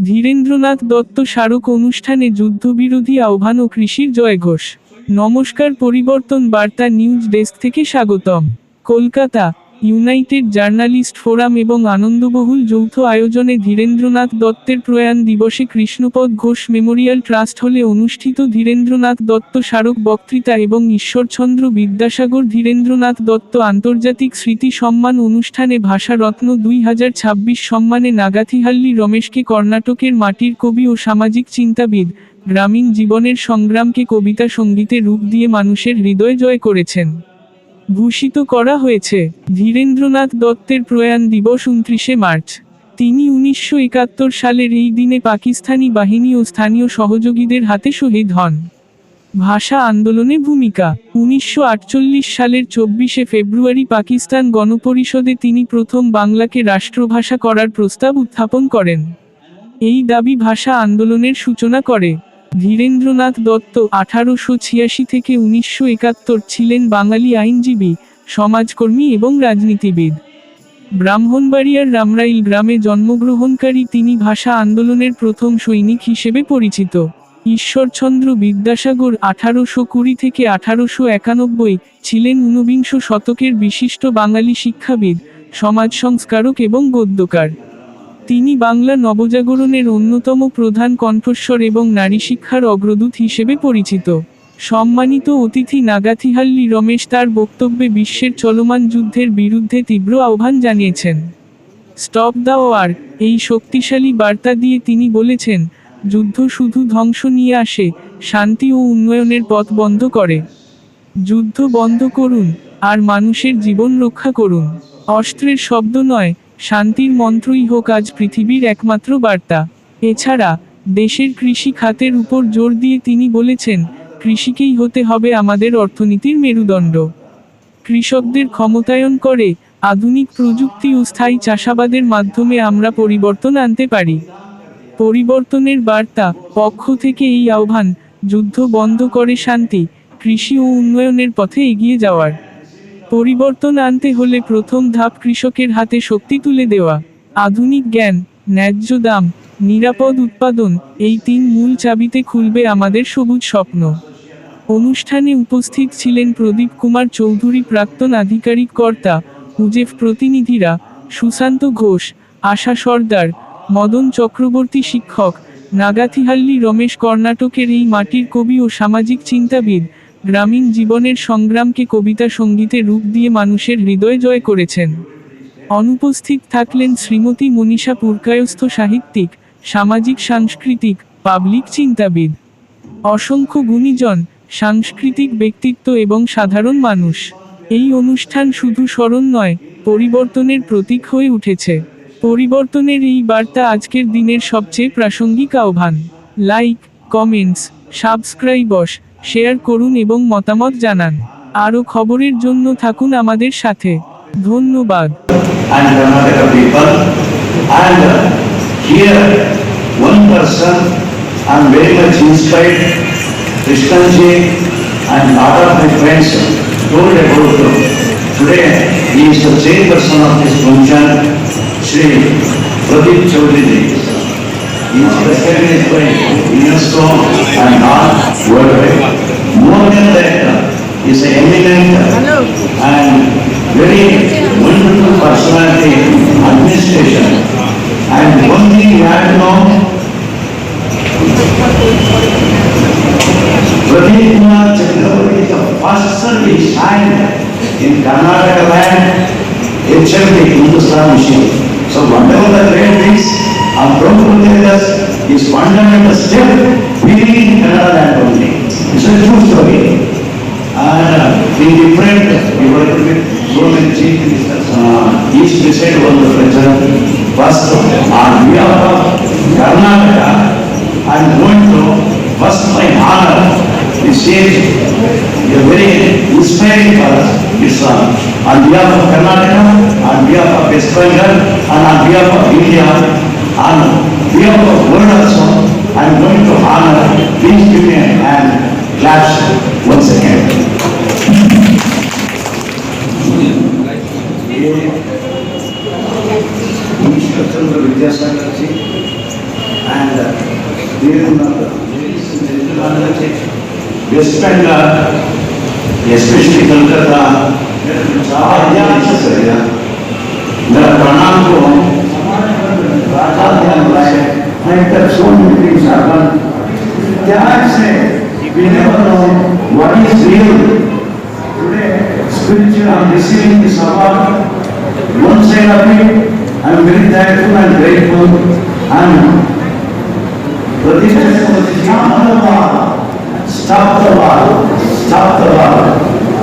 ধীরেন্দ্রনাথ দত্ত স্মারক অনুষ্ঠানে যুদ্ধবিরোধী আহ্বান ও কৃষির জয়ঘোষ। নমস্কার, পরিবর্তন বার্তা নিউজ ডেস্ক থেকে স্বাগতম। কলকাতা। ইউনাইটেড জার্নালিস্ট ফোরাম এবং আনন্দবহুল যৌথ আয়োজনে ধীরেন্দ্রনাথ দত্তের প্রয়াণ দিবসে কৃষ্ণপদ ঘোষ মেমোরিয়াল ট্রাস্ট হলে অনুষ্ঠিত ধীরেন্দ্রনাথ দত্ত স্মারক বক্তৃতা এবং ঈশ্বরচন্দ্র বিদ্যাসাগর ধীরেন্দ্রনাথ দত্ত আন্তর্জাতিক স্মৃতি সম্মান অনুষ্ঠানে ভাষারত্ন 2026 সম্মানে নাগাথিহাল্লি রমেশকে কর্ণাটকের মাটির কবি ও সামাজিক চিন্তাবিদ, গ্রামীণ জীবনের সংগ্রামকে কবিতা সঙ্গীতে রূপ দিয়ে মানুষের হৃদয় জয় করেছেন ভূষিত করা হয়েছে। ধীরেন্দ্রনাথ দত্তের প্রয়াণ দিবস 29শে মার্চ। তিনি 1971 সালের এই দিনে পাকিস্তানি বাহিনী ও স্থানীয় সহযোগীদের হাতে শহীদ হন। ভাষা আন্দোলনে ভূমিকা। 1948 সালের 24শে ফেব্রুয়ারি পাকিস্তান গণপরিষদে তিনি প্রথম বাংলাকে রাষ্ট্রভাষা করার প্রস্তাব উত্থাপন করেন। এই দাবি ভাষা আন্দোলনের সূচনা করে। ধীরেন্দ্রনাথ দত্ত 1886 থেকে 1971 ছিলেন বাঙালি আইনজীবী, সমাজকর্মী এবং রাজনীতিবিদ। ব্রাহ্মণবাড়িয়ার রামরাইল গ্রামে জন্মগ্রহণকারী তিনি ভাষা আন্দোলনের প্রথম সৈনিক হিসেবে পরিচিত। ঈশ্বরচন্দ্র বিদ্যাসাগর 1820 থেকে 1891 ছিলেন ঊনবিংশ শতকের বিশিষ্ট বাঙালি শিক্ষাবিদ, সমাজ সংস্কারক এবং গদ্যকার। তিনি বাংলা নবজাগরণের অন্যতম প্রধান কণ্ঠস্বর এবং নারী শিক্ষার অগ্রদূত হিসেবে পরিচিত। সম্মানিত অতিথি নাগাথিহাল্লি রমেশ তার বক্তব্যে বিশ্বের চলমান যুদ্ধের বিরুদ্ধে তীব্র আহ্বান জানিয়েছেন। স্টপ দ্য ওয়ার, এই শক্তিশালী বার্তা দিয়ে তিনি বলেছেন, যুদ্ধ শুধু ধ্বংস নিয়ে আসে, শান্তি ও উন্নয়নের পথ বন্ধ করে। যুদ্ধ বন্ধ করুন, আর মানুষের জীবন রক্ষা করুন। অস্ত্রের শব্দ নয়, শান্তির মন্ত্রই হোক আজ পৃথিবীর একমাত্র বার্তা। এছাড়া দেশের কৃষি খাতের উপর জোর দিয়ে তিনি বলেছেন, কৃষিকেই হতে হবে আমাদের অর্থনীতির মেরুদণ্ড। কৃষকদের ক্ষমতায়ন করে আধুনিক প্রযুক্তি ও স্থায়ী চাষাবাদের মাধ্যমে আমরা পরিবর্তন আনতে পারি। পরিবর্তনের বার্তা পক্ষ থেকে এই আহ্বান, যুদ্ধ বন্ধ করে শান্তি, কৃষি ও উন্নয়নের পথে এগিয়ে যাওয়ার। পরিবর্তন আনতে হলে প্রথম ধাপ কৃষকের হাতে শক্তি তুলে দেওয়া। আধুনিক জ্ঞান, ন্যায্য দাম, নিরাপদ উৎপাদন, এই 3 মূল চাবিতে খুলবে আমাদের সবুজ স্বপ্ন। অনুষ্ঠানে উপস্থিত ছিলেন প্রদীপ কুমার চৌধুরী প্রাক্তন আধিকারিক কর্তা, উজেফ প্রতিনিধিরা, সুশান্ত ঘোষ, আশা সর্দার, মদন চক্রবর্তী শিক্ষক, নাগাথিহাল্লি রমেশ কর্ণাটকের এই মাটির কবি ও সামাজিক চিন্তাবিদ, গ্রামীণ জীবনের সংগ্রামকে কবিতা সঙ্গীতে রূপ দিয়ে মানুষের হৃদয় জয় করেছেন। অনুপস্থিত থাকলেন শ্রীমতী মনীষা পুরকায়স্থ সাহিত্যিক, সামাজিক সাংস্কৃতিক, পাবলিক চিন্তাবিদ, অসংখ্য গুণীজন, সাংস্কৃতিক ব্যক্তিত্ব এবং সাধারণ মানুষ। এই অনুষ্ঠান শুধু স্মরণ নয়, পরিবর্তনের প্রতীক হয়ে উঠেছে। পরিবর্তনের এই বার্তা আজকের দিনের সবচেয়ে প্রাসঙ্গিক আহ্বান। লাইক, কমেন্টস, সাবস্ক্রাইবস, শেয়ার করুন এবং মতামত জানান। আরও খবরের জন্য থাকুন আমাদের সাথে। ধন্যবাদ। Today, he is the chairperson of this function, Shri Pradeep Chaudhary. He is recognized by UNESCO and all worldwide. More than that, he is an eminent and very wonderful personality in administration. And one thing you have to know, Pradeep Kumar Chakravarti is the first service signed in Karnataka land, HMD, Hindustan Mission. So whatever the great things are promoted as is fundamental step, we need in Kannada land only. It's a true story. And we different, we work with so many chief ministers. Each president was the president. First, on behalf of Karnataka, I am going to first my honor. This is a very inspiring for us. It's on behalf of Karnataka, on behalf of West Bengal, and on behalf of India, on behalf of world also, I am going to honor. Please give me a hand, claps once again. Ishwar Chandra Vidyasagar ji and West Bengal, especially Kolkata, the Pranam like that so many things happen. There say, we never know what is real. Today, spiritual, I am receiving this award. One side of it, I am very thankful and grateful. And stop the war, stop the war.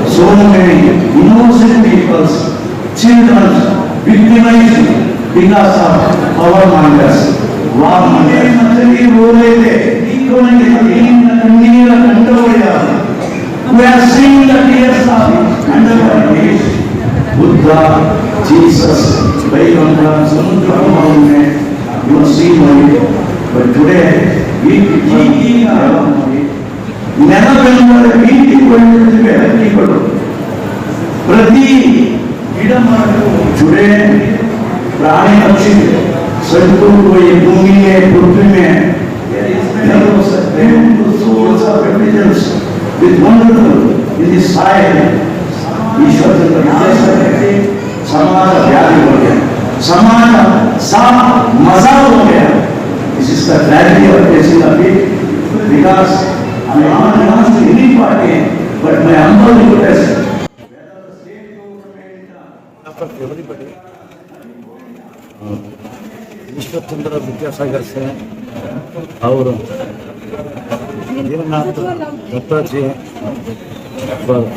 So many innocent people, children, victimized because of power mongers. War mongers. We are seeing the tears of underworld. Buddha, Jesus, Vairanga, Samudra, you are seeing it. But today, we never remember we people Prati, today, Prani Akshi, Sadhguru, Bhumi, Purtime, there was a beautiful souls of repentance with wonderful in the side. ईश्वर से समाज व्याधि हो गया, समाज साफ मजा हो गया. This is the tragedy of facing a big, because I am not belongs to any party, but my humble request. Everybody, Ishwar Chandra Vidyasagar से और दीननाथ दत्ता जी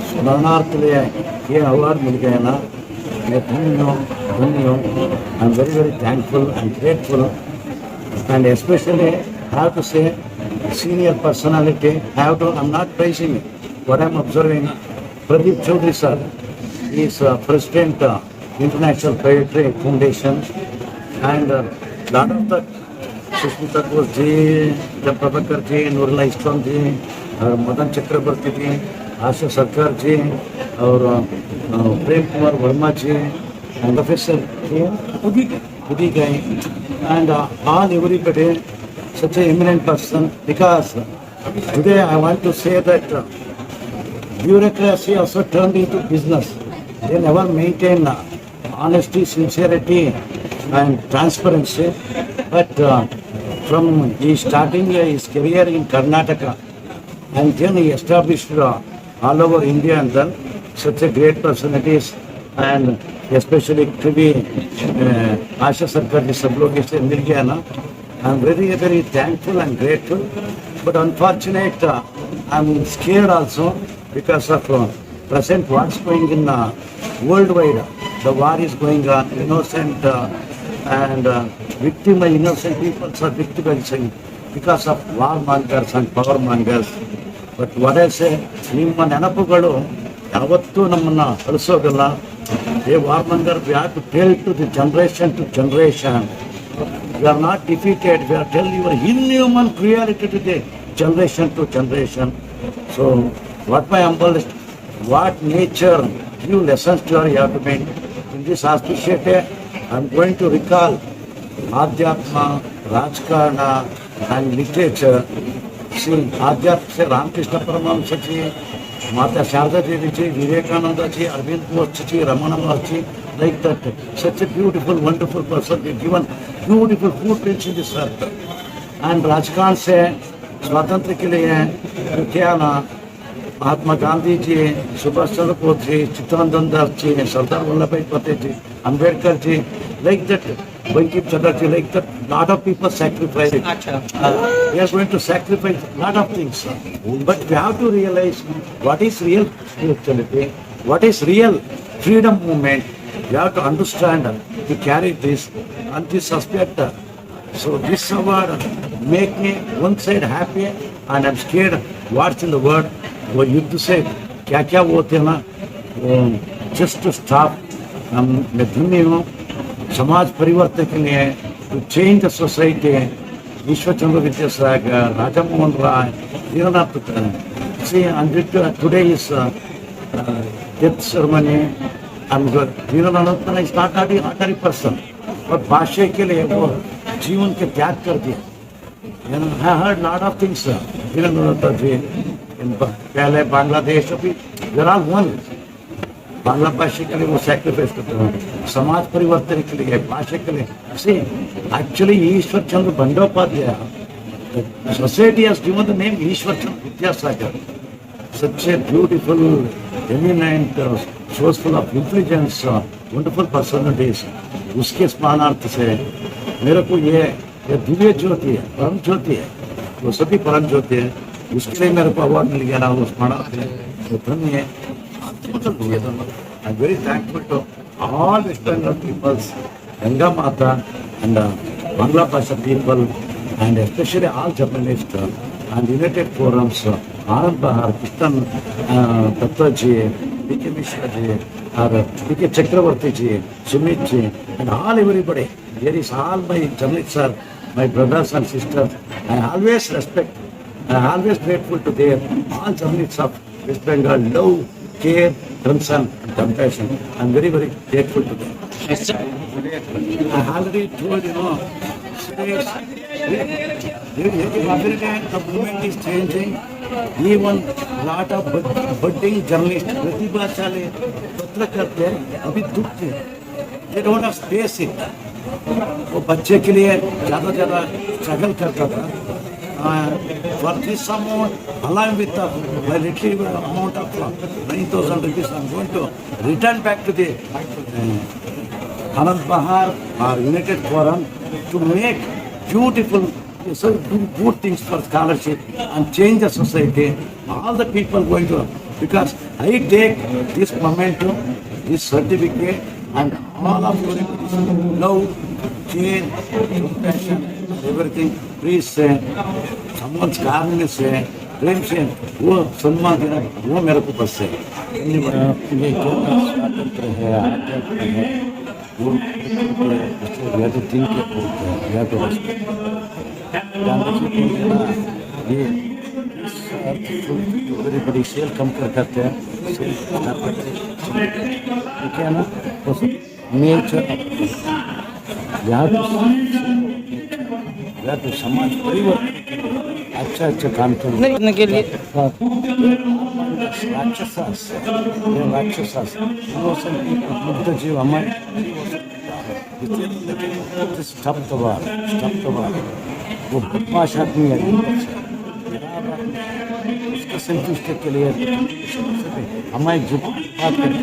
स्मरणार्थ लिए ये अवार्ड मिल गया ना, मैं धन्य हूँ. I am very very thankful and grateful and especially I have to say senior personality. I'm not praising it. What I'm observing, Pradeep Chaudhary sir, he is president International Poetry Foundation, and lot of the Sushmita Ghosh ji, Prabhakar ji, Nurullah Islam ji, Madan Chakrabarti ji, Asha Sarkar ji, और Prem Kumar Verma ji, and Professor Pudi Gai, and all everybody, such an eminent person, because today I want to say that bureaucracy also turned into business. They never maintain honesty, sincerity and transparency. But from he starting his career in Karnataka, and then he established all over India, and then such a great personalities, and especially to be Asha Sarkar ji sab log isse mil gaya na. I am very very thankful and grateful, but unfortunate I am scared also because of present what's going in worldwide. The war is going on, innocent and innocent people are victimizing because of war mongers and power mongers. But what I say, ನಿಮ್ಮ ನೆನಪುಗಳು ಯಾವತ್ತೂ ನಮ್ಮನ್ನ ಅಳಿಸೋದಿಲ್ಲ. They war monger, we have to tell to the generation to generation. We are not defeated. We are telling your inhuman cruelty to the generation to generation. So, what my humble, what nature give lessons to you have to make. In this auspicious day, I am going to recall Adhyatma, Rajkarana and literature. See, Adhyatma se Ramakrishna Paramahamsa ji, Mata Sharda Devi ji, Vivekananda ji, Arvind Ghosh ji, Ramana Maharshi, like that. Such a beautiful, wonderful person. They given beautiful footprints in this earth. And Rajkan se स्वातंत्र के लिए क्या ना महात्मा गांधी जी, सुभाष चंद्र बोस जी, चित्तरंजन दास जी, सरदार वल्लभ भाई पटेल जी, Ambedkar ji, like that, Bankim Chandra ji, like that, lot of people sacrifice it. We are going to sacrifice lot of things. But we have to realize what is real spirituality, what is real freedom movement. We have to understand to carry this and this aspect. So this award make me one side happy and I'm scared what's in the world. वो युद्ध से क्या क्या होते हैं ना, just to stop. मैं धन्य हूँ समाज परिवर्तन के लिए, to change the society. Ishwar Chandra Vidyasagar, Raja Mohan Roy, Deenanath Dutta. See, and today is death ceremony. And Deenanath Dutta is not ordinary person, but भाषा के लिए वो जीवन के त्याग कर दिया. You know, I heard lot of things. In पहले बांग्लादेश अभी they're all one. बांग्ला भाषा के लिए वो सैक्रिफाइस करते हैं, समाज परिवर्तन के लिए, भाषा के लिए. See, actually Ishwar Chandra Bandyopadhyay, the society has given the name Ishwar Chandra Vidyasagar. Such a beautiful, eminent, source full of intelligence, wonderful personalities. उसके स्मरणार्थ से मेरे को ये दिव्य ज्योति है, परम ज्योति है, वो सभी परम ज्योति है. उसके लिए मेरे को अवार्ड मिल गया ना, वो स्मरणार्थ है. तो धन्य है. I'm very thankful to all West Bengal peoples, Ganga Mata and Bangla Bhasha people, and especially all journalists and United Forums, Anand Bahar, Kistan Datta ji, P.K. Mishra ji, or P.K. Chakravarti ji, Sumit ji, and all everybody. Here is all my journalists are my brothers and sisters. I always respect, I am always grateful to them, all journalists of West Bengal, love, care, concern, and compassion. I am very, very grateful to them. I already told every day the movement is changing. Even lot of budding journalists, प्रतिभाशाली पत्रकार अभी दुखते हैं. They don't have space in. वो बच्चे के लिए ज़्यादा स्ट्रगल करता था. For this amount, along with my little amount of 9,000 rupees, I am going to return back to the Anand Bahar or United Forum to make beautiful, so do good things for scholarship and change the society. All the people going to, because I take this momentum, this certificate, and all of your love, care, compassion, everything. Please say, someone's कारण से, प्रेम से, वो सम्मान देना, वो मेरे को बस है. ये जो स्वातंत्र है, आजादी है, वो या तो दिन के बोलते हैं, या तो गांधी जी को ये बड़ी बड़ी सेल कम करते हैं, ठीक है ना? तो नेचर या तो समाज परिवर्तन अच्छा काम करने के लिए राक्षस मुक्त जीव हमारे वो बदमाश आदमी है. उसका संतुष्टि के लिए हमारे जो बात करते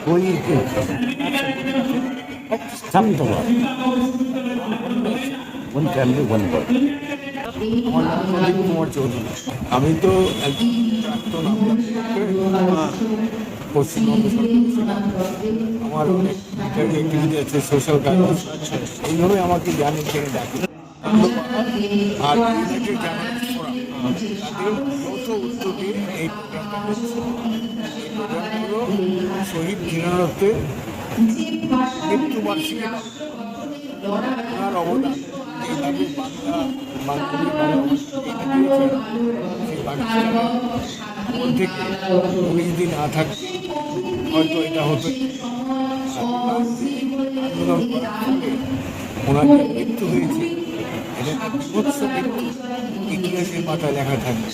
कोई one family, one word. আমি তো পশ্চিমবঙ্গ আমার অনেক অ্যাক্টিভিটি আছে, সোশ্যাল কাজ, এইভাবে আমাকে জানেন ছেড়ে ডাকে. আর ইউনাইটেড জার্নালিস্ট ফোরাম তাদের যৌথ উদ্যোগে এই প্রোগ্রামগুলো শহীদ জিয়ারতের মৃত্যুবার্ষিকী ওনার অবদান এইভাবে উনি যদি না থাকতেন হয়তো এটা হতো. আন্দোলন করার ফলে ওনার যে মৃত্যু হয়েছে এটা বিভৎস মৃত্যু, ইতিহাসের পাতায় লেখা থাকবে.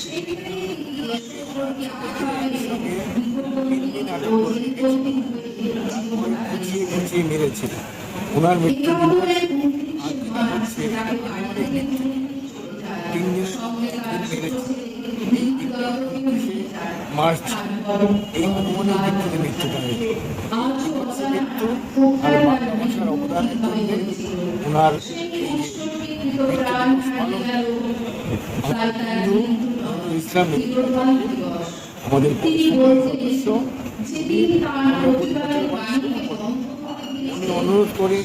খুঁচিয়ে মেরেছিল. ওনার মৃত্যু দিবস হচ্ছে 3 দিন মেরেছে মার্চ. এই অনুমানের ভিত্তিতে মৃত্যুটা হয়েছে. মৃত্যু আর বাংলা ভাষার অবদানের জন্য ওনার ইসলামিক আমাদের সদস্য উনি অনুরোধ করে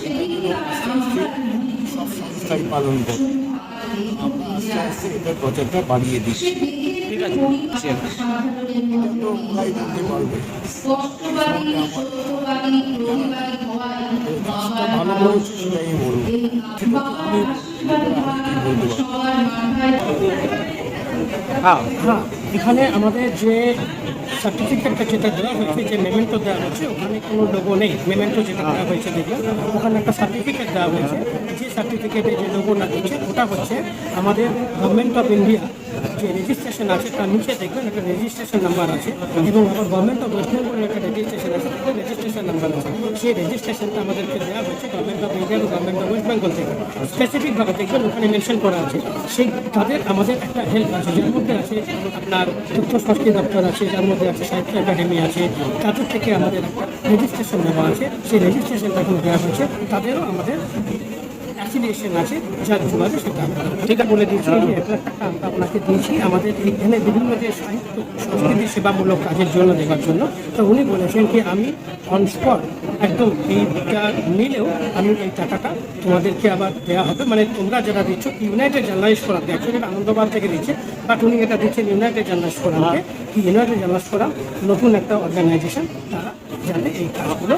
সব সংস্থাই পালন করে. আমরা আস্তে আস্তে এটার প্রচারটা বাড়িয়ে দিচ্ছি. ঠিক আছে, এটা তো ওরাই বলতে পারবে. ভালো করেছে সেটাই বলবো. ঠিক আছে, উনি বলতে পারবেন. হ্যাঁ, এখানে আমাদের যে সার্টিফিকেটটা যেটা দেওয়া হয়েছে, যে মেমেন্টো দেওয়া হয়েছে, ওখানে কোনো লোগো নেই। মেমেন্টো যেটা দেওয়া হয়েছে দেখবেন, ওখানে একটা সার্টিফিকেট দেওয়া হয়েছে। যে সার্টিফিকেটে যে লোগোটা দিচ্ছে ওটা হচ্ছে আমাদের গভর্নমেন্ট অফ ইন্ডিয়া যে রেজিস্ট্রেশন আছে, তার নিচে দেখবেন একটা রেজিস্ট্রেশন নাম্বার আছে, এবং আবার গভর্নমেন্ট অফ ওয়েস্ট বেঙ্গলের একটা রেজিস্ট্রেশন আছে, রেজিস্ট্রেশন নাম্বার আছে। সেই রেজিস্ট্রেশনটা আমাদেরকে দেওয়া হয়েছে গভর্নমেন্ট অফ ইন্ডিয়া এবং গভর্নমেন্ট অফ ওয়েস্ট বেঙ্গল থেকে। স্পেসিফিকভাবে দেখবেন ওখানে মেনশন করা আছে। সেই তাদের আমাদের একটা হেল্প আছে, যার মধ্যে আছে আপনার তথ্য সংস্কৃতি দপ্তর আছে, যার মধ্যে আছে সাহিত্য একাডেমি আছে, তাদের থেকে আমাদের একটা রেজিস্ট্রেশন নেওয়া আছে। সেই রেজিস্ট্রেশনটা এখন দেওয়া হয়েছে, তাদেরও আমাদের অ্যাফিলিয়েশন আছে, যার যোগাযোগ সেটা ঠিক আছে বলে দিয়েছি। যে একটা আমরা আপনাকে দিয়েছি আমাদের এইখানে বিভিন্ন যে সাহিত্য সংস্কৃতি সেবামূলক কাজের জন্য দেওয়ার জন্য। তো উনি বলেছেন কি আমি অন স্পট একদম এইটা নিলেও আমি এই টাকাটা তোমাদেরকে আবার দেওয়া হবে, মানে তোমরা যারা দিচ্ছ ইউনাইটেড জার্নালিস্ট ফোরামকে, অ্যাকচুয়ালি আনন্দবাদ থেকে দিচ্ছে, বাট উনি এটা দিচ্ছেন ইউনাইটেড জার্নালিস্ট ফোরামকে। ইউনাইটেড জার্নালিস্ট ফোরাম নতুন একটা অর্গানাইজেশন, তারা যাতে এই কাজগুলো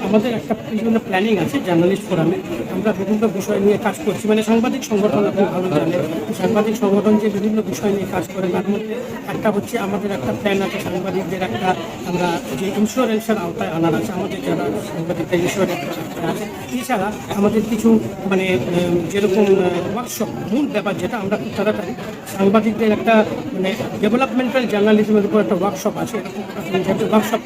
আমাদের একটা বিভিন্ন প্ল্যানিং আছে জার্নালিস্ট ফোরামে। আমরা বিভিন্ন বিষয় নিয়ে কাজ করছি, মানে সাংবাদিক সংগঠন আপনি ভালো জানেন, সাংবাদিক সংগঠন যে বিভিন্ন বিষয় নিয়ে কাজ করে, তার মধ্যে একটা হচ্ছে আমাদের একটা প্ল্যান আছে সাংবাদিকদের একটা, আমরা যে ইন্স্যুরেন্সের আওতায় আনার আছে আমাদের যারা সাংবাদিকদের ইন্স্যুরেন্স আছে। এছাড়া আমাদের কিছু মানে যেরকম ওয়ার্কশপ, মূল ব্যাপার যেটা আমরা খুব তাড়াতাড়ি সাংবাদিকদের একটা মানে ডেভেলপমেন্টাল জার্নালিজমের উপর একটা ওয়ার্কশপ আছে, এরকম ওয়ার্কশপ,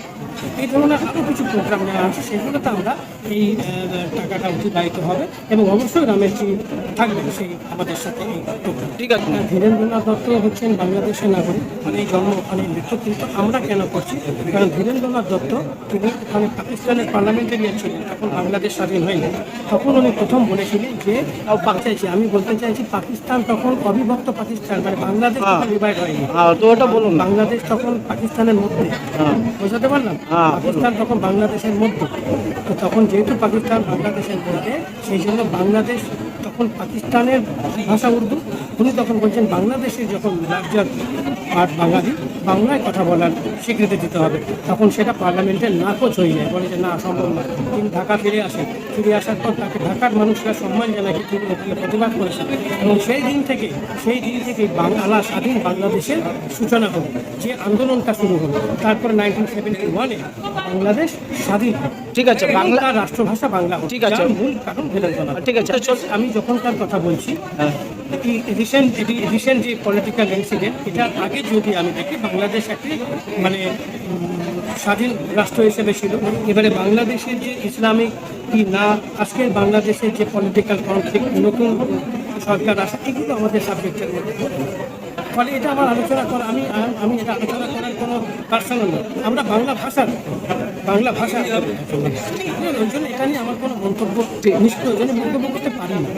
এই ধরনের আরও কিছু প্রোগ্রাম নেওয়া আছে। সেগুলোতে আমরা এই টাকাটা অতিবাহিত হবে, এবং অবশ্যই রমেশজি থাকবেন সেই আমাদের সাথে এই প্রোগ্রাম। ঠিক আছে। ধীরেন্দ্রনাথ দত্ত হচ্ছেন বাংলাদেশের নাগরিক, মানে জন্ম ওখানে মৃত্যু, কিন্তু আমরা কেন করছি, কারণ ধীরেন্দ্রনাথ দত্ত তিনি ওখানে পাকিস্তানের পার্লামেন্টারিয়ান ছিলেন, তখন বাংলাদেশ স্বাধীন হয়নি। তখন উনি প্রথম বলেছিলেন যে চাইছি, আমি বলতে চাইছি পাকিস্তান তখন অবিভক্ত পাকিস্তান, মানে বাংলাদেশ ডিভাইড হয়নি। তো ওটা বলুন, বাংলাদেশ তখন পাকিস্তানের মধ্যে, বোঝাতে পারলাম, পাকিস্তান তখন বাংলাদেশের মধ্যে। তো তখন যেহেতু পাকিস্তান বাংলাদেশের মধ্যে, সেই জন্য বাংলাদেশ তখন পাকিস্তানের ভাষা উর্দু। উনি তখন বলছেন বাংলাদেশে যখন রাজ্যের পার্ট বাঙালি, বাংলায় কথা বলার স্বীকৃতি দিতে হবে। তখন সেটা পার্লামেন্টের নাকচ হয়ে যায়, বলে যে না সম্ভব না। তিনি ঢাকা ফিরে আসেন, ফিরে আসার পর তাকে ঢাকার মানুষরা সম্মান জানাকে তিনি ওখানে প্রতিবাদ করেছেন, এবং সেই দিন থেকে বাংলা স্বাধীন বাংলাদেশের সূচনা হলো, যে আন্দোলনটা শুরু হলো। তারপর 1971-এ বাংলাদেশ স্বাধীন। ঠিক আছে, বাংলা রাষ্ট্রভাষা বাংলা। ঠিক আছে, মূল কারণ ধীরেন্দ্রনাথ। ঠিক আছে, আমি যখনকার কথা বলছি, রিসেন্ট যে পলিটিক্যাল ইনসিডেন্ট, এটার আগে যদি আমি দেখি বাংলাদেশ একটি মানে স্বাধীন রাষ্ট্র হিসেবে ছিল। এবারে বাংলাদেশের যে ইসলামিক কি না, আজকের বাংলাদেশের যে পলিটিক্যাল কনফ্লিক্ট, নতুন সরকার আসা, এগুলো আমাদের সাবজেক্টের মধ্যে। ফলে এটা আমার আলোচনা করা, আমি এটা আলোচনা করার কোনো পার্সোনাল নয়। আমরা বাংলা ভাষা ওই জন্য এটা নিয়ে আমার কোনো মন্তব্য নিষ্প্রয়োজনে মন্তব্য করতে পারি না।